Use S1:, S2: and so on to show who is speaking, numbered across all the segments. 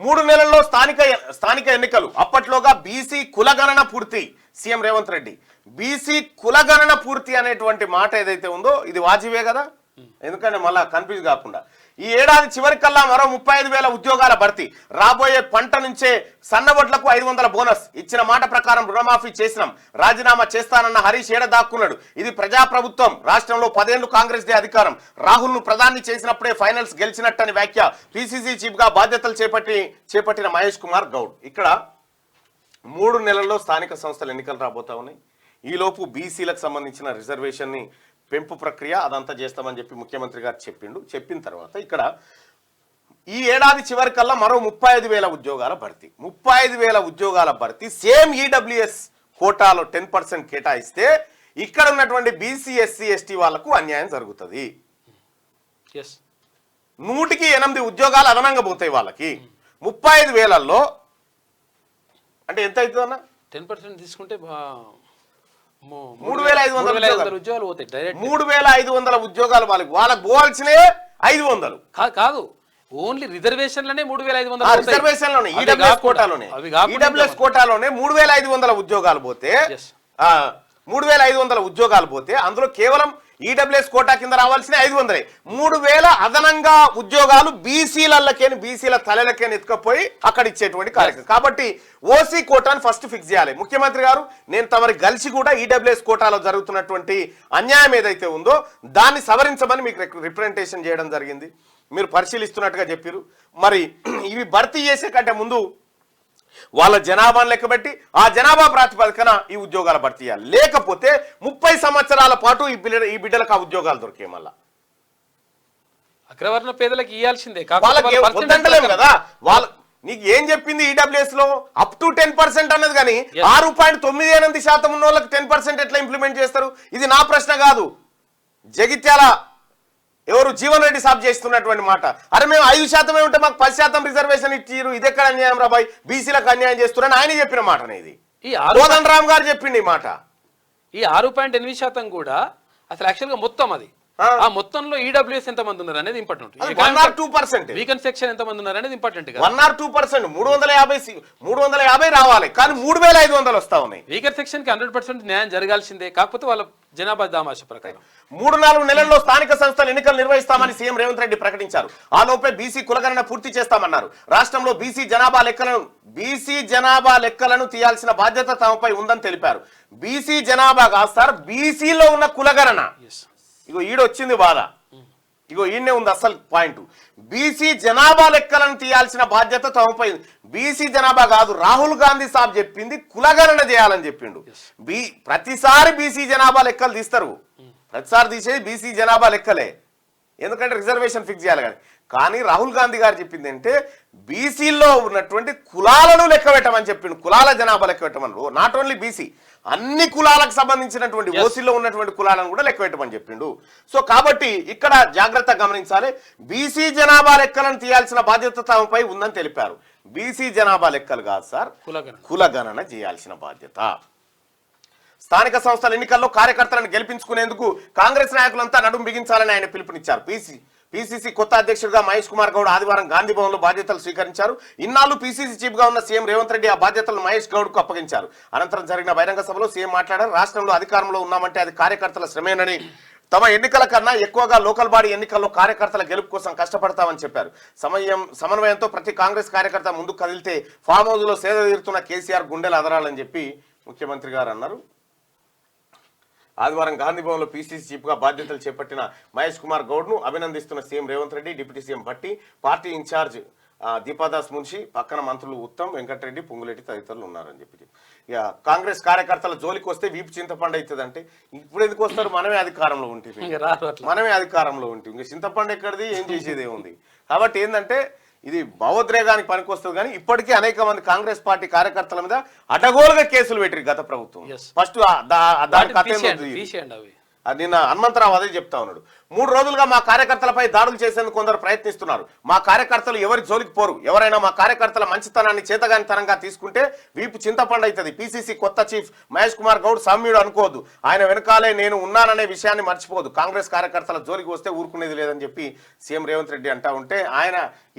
S1: 3 నెలల్లో స్థానిక ఎన్నికలు, అప్పట్లోగా బీసీ కులగణన పూర్తి. సీఎం రేవంత్ రెడ్డి బీసీ కులగణన పూర్తి అనేటువంటి మాట ఏదైతే ఉందో ఇది వాజివే కదా, ఎందుకంటే మళ్ళా కన్ఫ్యూజ్ కాకుండా. ఈ ఏడాది చివరికల్లా మరో 35,000 ఉద్యోగాల భర్తీ. రాబోయే పంట నుంచే సన్నవడ్లకు 500 బోనస్. ఇచ్చిన మాట ప్రకారం రుణమాఫీ చేసినాం, రాజీనామా చేస్తానన్న హరీష్ ఏడ దాక్కున్నాడు. ఇది ప్రజాప్రభుత్వం, రాష్ట్రంలో 10 ఏళ్లు కాంగ్రెస్ దే అధికారం. రాహుల్ ను ప్రధాని చేసినప్పుడే ఫైనల్స్ గెలిచినట్టని వ్యాఖ్య. పిసిసి చీఫ్ గా బాధ్యతలు చేపట్టిన మహేష్ కుమార్ గౌడ్. ఇక్కడ 3 నెలల్లో స్థానిక సంస్థల ఎన్నికలు రాబోతా ఉన్నాయి. ఈలోపు బీసీలకు సంబంధించిన రిజర్వేషన్ ని పెంపు ప్రక్రియ అదంతా చేస్తామని చెప్పి ముఖ్యమంత్రి గారు చెప్పిన తర్వాత ఇక్కడ ఈ ఏడాది చివరికల్లా మరో 35,000 ఉద్యోగాల భర్తీ. 35,000 ఉద్యోగాల భర్తీ సేమ్ ఈడబ్ల్యూఎస్ కోటాలో 10% కేటాయిస్తే ఇక్కడ ఉన్నటువంటి బీసీ ఎస్సీ ఎస్టీ వాళ్లకు అన్యాయం జరుగుతుంది. 100కి 8 ఉద్యోగాలు అదనంగా పోతాయి వాళ్ళకి. 35,000లో అంటే ఎంత అవుతుంది అన్న?
S2: 10% తీసుకుంటే
S1: 3,500
S2: ఉద్యోగాలు పోతాయి.
S1: 3,500 ఉద్యోగాలు వాళ్ళకి పోవాల్సినవి 500
S2: కాదు, ఓన్లీ రిజర్వేషన్లోనే 3,500
S1: రిజర్వేషన్లోనే ఈడబ్ల్యూఎస్ కోటాలోనే 3,500 ఉద్యోగాలు పోతే 3,500 ఉద్యోగాలు పోతే అందులో కేవలం ఈడబ్ల్యూఎస్ కోటా కింద రావాల్సిన 500. 3,000 అదనంగా ఉద్యోగాలు బీసీల తలలకేని ఎత్తుకపోయి అక్కడ ఇచ్చేటువంటి కార్యక్రమం. కాబట్టి ఓసీ కోటాను ఫస్ట్ ఫిక్స్ చేయాలి. ముఖ్యమంత్రి గారు నేను తమరి కలిసి కూడా ఈడబ్ల్యూఎస్ కోటాలో జరుగుతున్నటువంటి అన్యాయం ఏదైతే ఉందో దాన్ని సవరించమని మీకు రిప్రజెంటేషన్ చేయడం జరిగింది. మీరు పరిశీలిస్తున్నట్టుగా చెప్పారు. మరి ఇవి భర్తీ చేసే కంటే ముందు వాళ్ళ జనాభాను లెక్కబెట్టి ఆ జనాభా ప్రాతిపదికన ఈ ఉద్యోగాలు భర్తీ చేయాలి. లేకపోతే 30 సంవత్సరాల పాటు ఈ బిడ్డలకు ఆ ఉద్యోగాలు దొరికే మళ్ళా
S2: అగ్రవర్ణ పేదలకు ఇవ్వాల్సిందే
S1: వద్దంటలేము కదా. నీకు ఏం చెప్పింది ఈడబ్ల్యూఎస్ లో అప్ టు 10% అన్నది, కానీ 6.98% ఉన్న వాళ్ళకి 10% ఎట్లా ఇంప్లిమెంట్ చేస్తారు? ఇది నా ప్రశ్న కాదు, జగిత్యాల ఎవరు జీవన్ రెడ్డి సాబ్ చేస్తున్నటువంటి మాట. అరే మేము 5% ఉంటే మాకు 10% రిజర్వేషన్ ఇచ్చారు, ఇది ఎక్కడ అన్యాయం రాబాయ్, బీసీలకు అన్యాయం చేస్తున్నారని ఆయన చెప్పిన మాట అనేది. కోదండ రామ్ గారు చెప్పింది ఈ మాట.
S2: ఈ 6.8% కూడా అసలు యాక్చువల్ గా మొత్తం అది ఆ మొత్తంలో ఈడబ్ల్యూఎస్ ఎంత మంది ఉన్నారు అనేది ఇంపార్టెంట్.
S1: 1 or 2%
S2: వీకెండ్ సెక్షన్ ఎంత మంది ఉన్నారు అనేది ఇంపార్టెంట్.
S1: 1 or 2% 350 రావాలి, కానీ 3,500 వస్తా ఉన్నాయి.
S2: వీకెండ్ సెక్షన్ కి 100% న్యాయం జరగాల్సిందే. కాకపోతే వాళ్ళ జనాభా దామాష ప్రకారం
S1: 3-4 నెలల్లో స్థానిక సంస్థల ఎన్నికలు నిర్వహిస్తామని సీఎం రేవంత్ రెడ్డి ప్రకటించారు. ఆ లోపే బీసీ కులగణన పూర్తి చేస్తామన్నారు. రాష్ట్రంలో బీసీ జనాభా లెక్కలను తీయాల్సిన బాధ్యత తమపై ఉందని తెలిపారు. బీసీ జనాభా కాదు సార్, బీసీలో ఉన్న కులగణన. ఇగో ఈడొచ్చింది బాధ, ఇగో ఈయనే ఉంది అసలు పాయింట్. బీసీ జనాభా లెక్కలను తీయాల్సిన బాధ్యత తమపై. బీసీ జనాభా కాదు, రాహుల్ గాంధీ సాబ్ చెప్పింది కులగణన చేయాలని చెప్పిండు. ప్రతిసారి బీసీ జనాభా లెక్కలు తీస్తారు, ప్రతిసారి తీసేది బీసీ జనాభా లెక్కలే, ఎందుకంటే రిజర్వేషన్ ఫిక్స్ చేయాలి. కానీ రాహుల్ గాంధీ గారు చెప్పింది అంటే బీసీలో ఉన్నటువంటి కులాలను లెక్క పెట్టమని చెప్పిండు. కులాల జనాభా లెక్క పెట్టమని, నాట్ ఓన్లీ బీసీ, అన్ని కులాలకు సంబంధించినటువంటి ఓసీలో ఉన్నటువంటి కులాలను కూడా లెక్క పెట్టమని చెప్పిండు. సో కాబట్టి ఇక్కడ జాగ్రత్త గమనించాలి. బీసీ జనాభా లెక్కలను తీయాల్సిన బాధ్యత తమపై ఉందని తెలిపారు. బీసీ జనాభా లెక్కలు కాదు సార్, కులగణన చేయాల్సిన బాధ్యత. స్థానిక సంస్థల ఎన్నికల్లో కార్యకర్తలను గెలిపించుకునేందుకు కాంగ్రెస్ నాయకులంతా నడుం బిగించాలని ఆయన పిలుపునిచ్చారు. పిసిసి కొత్త అధ్యక్షుడిగా మహేష్ కుమార్ గౌడ్ ఆదివారం గాంధీ భవన్ లో బాధ్యతలు స్వీకరించారు. ఇన్నాళ్ళు పిసిసి చీఫ్ గా ఉన్న సీఎం రేవంత్ రెడ్డి ఆ బాధ్యతలను మహేష్ గౌడ్ కు అప్పగించారు. అనంతరం జరిగిన బహిరంగ సభలో సీఎం మాట్లాడారు. రాష్ట్రంలో అధికారంలో ఉన్నామంటే అది కార్యకర్తల శ్రమేనని, తమ ఎన్నికల కన్నా ఎక్కువగా లోకల్ బాడీ ఎన్నికల్లో కార్యకర్తల గెలుపు కోసం కష్టపడతామని చెప్పారు. సమన్వయంతో ప్రతి కాంగ్రెస్ కార్యకర్త ముందుకు కదిలితే ఫామ్ హౌస్ లో సేద తీరుతున్న కేసీఆర్ గుండెలు అదరాలని చెప్పి ముఖ్యమంత్రి గారు అన్నారు. ఆదివారం గాంధీ భవన్ లో పిసిసి చీఫ్ గా బాధ్యతలు చేపట్టిన మహేష్ కుమార్ గౌడ్ ను అభినందిస్తున్న CM Revanth Reddy, deputy CM Bhatti, party incharge Deepadas Munshi, పక్కన మంత్రులు ఉత్తమ్, వెంకటరెడ్డి, పొంగులేటి తదితరులు ఉన్నారని చెప్పి. ఇక కాంగ్రెస్ కార్యకర్తల జోలికి వస్తే వీపు చింతపండు అవుతుంది అంటే ఇప్పుడు ఎందుకు వస్తారు? మనమే అధికారంలో ఉంటుంది, ఇంకా చింతపండు ఎక్కడిది, ఏం చేసేది ఏముంది? కాబట్టి ఏంటంటే ఇది భావోద్రేగానికి పనికొస్తుంది. కానీ ఇప్పటికీ అనేక మంది కాంగ్రెస్ పార్టీ కార్యకర్తల మీద అడ్డగోలుగా కేసులు పెట్టారు గత ప్రభుత్వం. ఫస్ట్ నిన్న హనుమంతరావు అదే చెప్తా ఉన్నాడు. 3 రోజులుగా మా కార్యకర్తలపై దాడులు చేసేందుకు కొందరు ప్రయత్నిస్తున్నారు. మా కార్యకర్తలు ఎవరి జోలికి పోరు. ఎవరైనా మా కార్యకర్తల మంచితనాన్ని చేతగానితనంగా తీసుకుంటే వీపు చింతపండు అవుతుంది. పిసిసి కొత్త చీఫ్ మహేష్ కుమార్ గౌడ్ సౌమ్యుడు అనుకోవద్దు. ఆయన వెనకాలే నేను ఉన్నాననే విషయాన్ని మర్చిపోదు. కాంగ్రెస్ కార్యకర్తల జోలికి వస్తే ఊరుకునేది లేదని చెప్పి సీఎం రేవంత్ రెడ్డి అంటా ఉంటే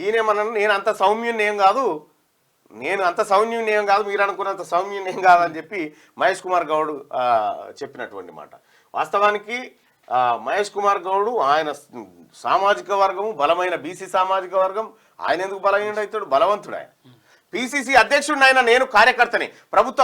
S1: ఈయనేమన్నాను, నేను అంత సౌమ్యుని ఏం కాదు, మీరు అనుకున్నంత సౌమ్యుని ఏం కాదని చెప్పి మహేష్ కుమార్ గౌడ్ చెప్పినటువంటి మాట. వాస్తవానికి మహేష్ కుమార్ గౌడ్ ఆయన సామాజిక వర్గము బలమైన బీసీ సామాజిక వర్గం. ఆయన ఎందుకు బలహీన అవుతాడు? బలవంతుడు ఆయన. పిసిసి అధ్యక్షుడిని అయినా నేను కార్యకర్తని. ప్రభుత్వ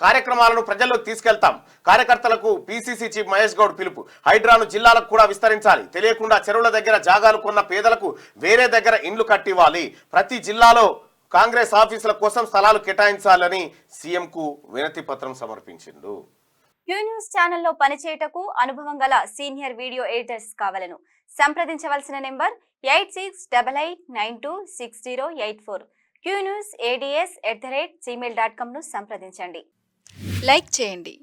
S1: కార్యక్రమాలను ప్రజల్లోకి తీసుకెళ్తాం. కార్యకర్తలకు పిసిసి చీఫ్ మహేష్ గౌడ్ పిలుపు. హైడ్రాను జిల్లాలకు కూడా విస్తరించాలి. తెలియకుండా చెరువుల దగ్గర జాగాలు కొన్న పేదలకు వేరే దగ్గర ఇండ్లు కట్టివ్వాలి. ప్రతి జిల్లాలో కాంగ్రెస్ ఆఫీసుల కోసం స్థలాలు కేటాయించాలని సీఎంకు వినతి పత్రం సమర్పించిండు.
S3: క్యూ న్యూస్ ఛానల్లో పనిచేయటకు అనుభవం గల సీనియర్ వీడియో ఎడిటర్స్ కావాలను సంప్రదించవలసిన నెంబర్ 8688926084. qnewsads@gmail.com ను సంప్రదించండి.
S4: లైక్ చేయండి.